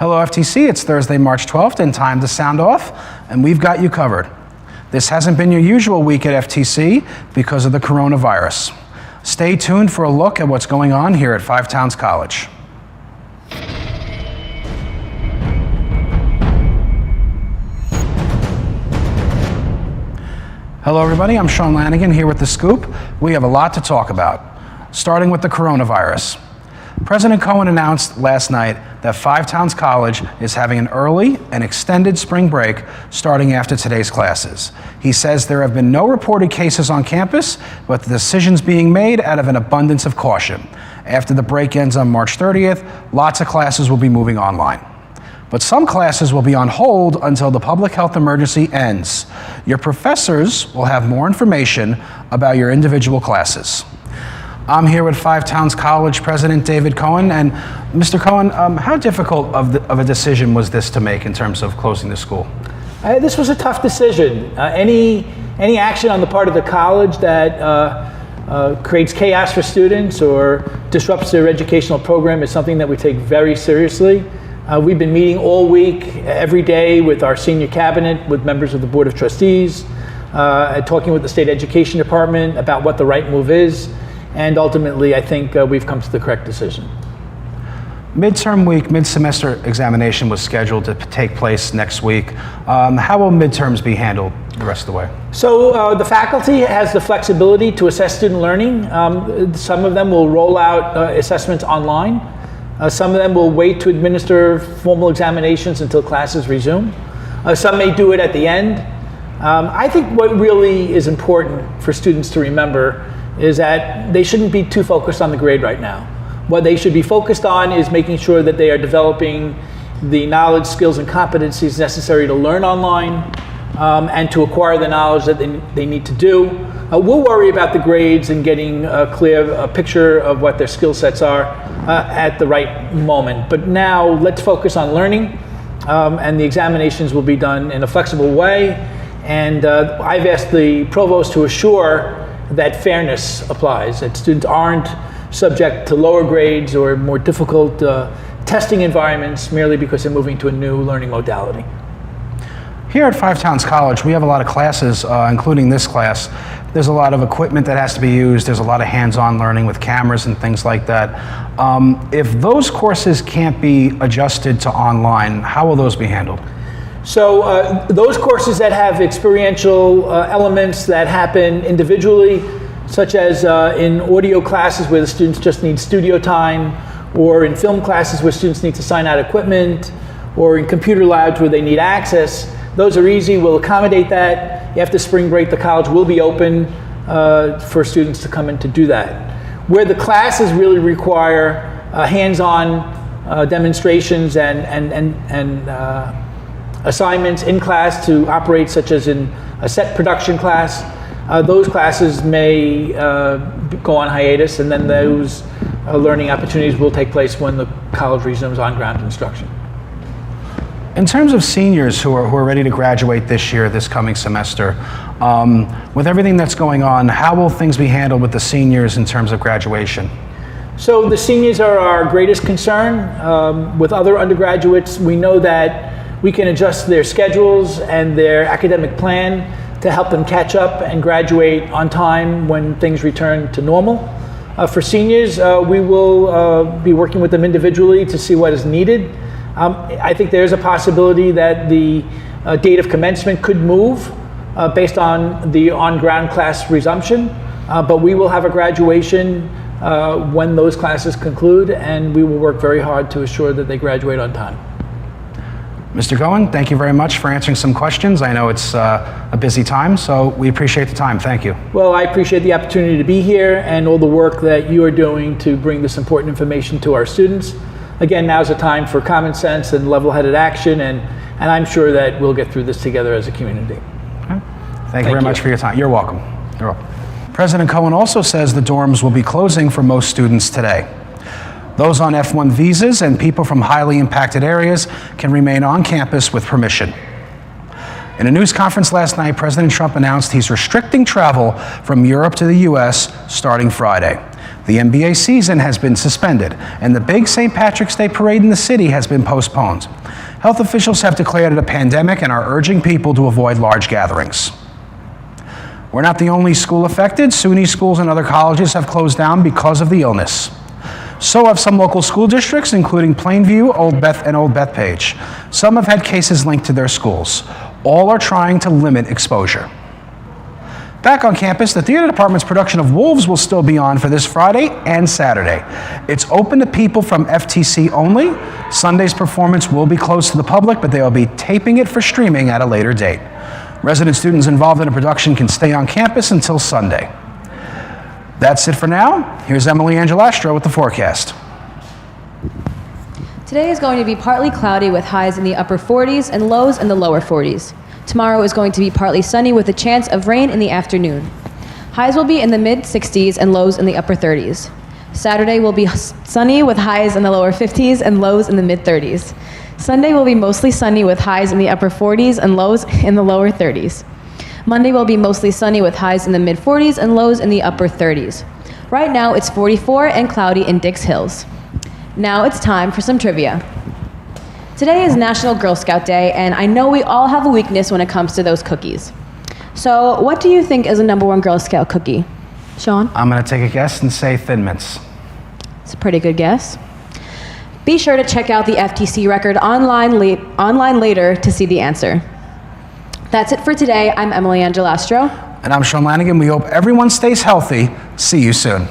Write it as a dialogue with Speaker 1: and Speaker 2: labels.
Speaker 1: Hello FTC, it's Thursday, March 12th, and time to sound off, and we've got you covered. This hasn't been your usual week at FTC because of the coronavirus. Stay tuned for a look at what's going on here at Five Towns College. Hello everybody, I'm Sean Lanigan here with The Scoop. We have a lot to talk about, starting with the coronavirus. President Cohen announced last night that Five Towns College is having an early and extended spring break starting after today's classes. He says there have been no reported cases on campus, but the decision's being made out of an abundance of caution. After the break ends on March 30th, lots of classes will be moving online. But some classes will be on hold until the public health emergency ends. Your professors will have more information about your individual classes. I'm here with Five Towns College President David Cohen, and Mr. Cohen, how difficult of a decision was this to make in terms of closing the school?
Speaker 2: This was a tough decision. Any action on the part of the college that creates chaos for students or disrupts their educational program is something that we take very seriously. We've been meeting all week, every day, with our senior cabinet, with members of the Board of Trustees, talking with the State Education Department about what the right move is. And ultimately, I think we've come to the correct decision.
Speaker 1: Midterm week, mid-semester examination was scheduled to take place next week. How will midterms be handled the rest of the way?
Speaker 2: So the faculty has the flexibility to assess student learning. Some of them will roll out assessments online. Some of them will wait to administer formal examinations until classes resume. Some may do it at the end. I think what really is important for students to remember is that they shouldn't be too focused on the grade right now. What they should be focused on is making sure that they are developing the knowledge, skills, and competencies necessary to learn online and to acquire the knowledge that they need to do. We'll worry about the grades and getting a clear picture of what their skill sets are at the right moment. But now let's focus on learning, and the examinations will be done in a flexible way. And I've asked the provost to assure that fairness applies, that students aren't subject to lower grades or more difficult testing environments merely because they're moving to a new learning modality.
Speaker 1: Here at Five Towns College, we have a lot of classes, including this class. There's a lot of equipment that has to be used. There's a lot of hands-on learning with cameras and things like that. If those courses can't be adjusted to online, how will those be handled?
Speaker 2: So those courses that have experiential elements that happen individually, such as in audio classes where the students just need studio time, or in film classes where students need to sign out equipment, or in computer labs where they need access, those are easy. We'll accommodate that. After spring break, the college will be open for students to come in to do that. Where the classes really require hands-on demonstrations and assignments in class to operate, such as in a set production class, those classes may go on hiatus, and then those learning opportunities will take place when the college resumes on-ground instruction.
Speaker 1: In terms of seniors who are ready to graduate this year, this coming semester, with everything that's going on, how will things be handled with the seniors in terms of graduation?
Speaker 2: So the seniors are our greatest concern. With other undergraduates, we know that we can adjust their schedules and their academic plan to help them catch up and graduate on time when things return to normal. For seniors, we will be working with them individually to see what is needed. I think there's a possibility that the date of commencement could move based on the on-ground class resumption, but we will have a graduation when those classes conclude, and we will work very hard to assure that they graduate on time.
Speaker 1: Mr. Cohen, thank you very much for answering some questions. I know it's a busy time, so we appreciate the time. Thank you.
Speaker 2: Well, I appreciate the opportunity to be here and all the work that you are doing to bring this important information to our students. Again, now's a time for common sense and level-headed action, and I'm sure that we'll get through this together as a community.
Speaker 1: Okay. Thank you very much for your time. You're welcome. You're welcome. President Cohen also says the dorms will be closing for most students today. Those on F1 visas and people from highly impacted areas can remain on campus with permission. In a news conference last night, President Trump announced he's restricting travel from Europe to the U.S. starting Friday. The NBA season has been suspended, and the big St. Patrick's Day parade in the city has been postponed. Health officials have declared it a pandemic and are urging people to avoid large gatherings. We're not the only school affected. SUNY schools and other colleges have closed down because of the illness. So have some local school districts, including Plainview, Old Bethpage. Some have had cases linked to their schools. All are trying to limit exposure. Back on campus, the theater department's production of Wolves will still be on for this Friday and Saturday. It's open to people from FTC only. Sunday's performance will be closed to the public, but they will be taping it for streaming at a later date. Resident students involved in the production can stay on campus until Sunday. That's it for now. Here's Emily Angelastro with the forecast.
Speaker 3: Today is going to be partly cloudy with highs in the upper 40s and lows in the lower 40s. Tomorrow is going to be partly sunny with a chance of rain in the afternoon. Highs will be in the mid-60s and lows in the upper 30s. Saturday will be sunny with highs in the lower 50s and lows in the mid-30s. Sunday will be mostly sunny with highs in the upper 40s and lows in the lower 30s. Monday will be mostly sunny with highs in the mid-40s and lows in the upper 30s. Right now it's 44 and cloudy in Dix Hills. Now it's time for some trivia. Today is National Girl Scout Day, and I know we all have a weakness when it comes to those cookies. So what do you think is a #1 Girl Scout cookie? Sean?
Speaker 1: I'm going to take a guess and say Thin Mints.
Speaker 3: It's a pretty good guess. Be sure to check out the FTC record online later to see the answer. That's it for today. I'm Emily Angelastro.
Speaker 1: And I'm Sean Lanigan. We hope everyone stays healthy. See you soon.